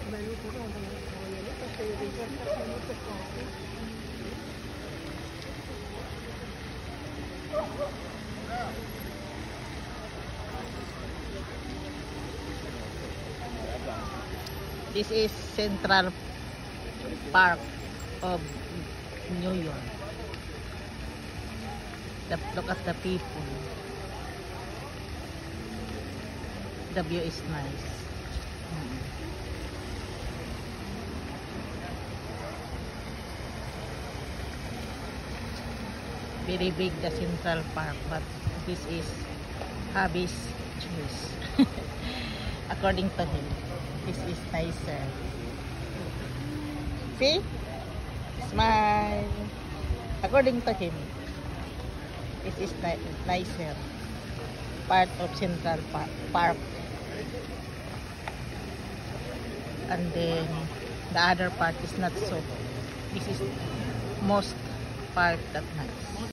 This is Central Park of New York. Look at the people. The view is nice. Very big the Central Park, but this is hobby's choice. According to him, this is nicer. See? Smile. According to him, this is nicer part of Central Park. And then the other part is not so. This is most part that nice.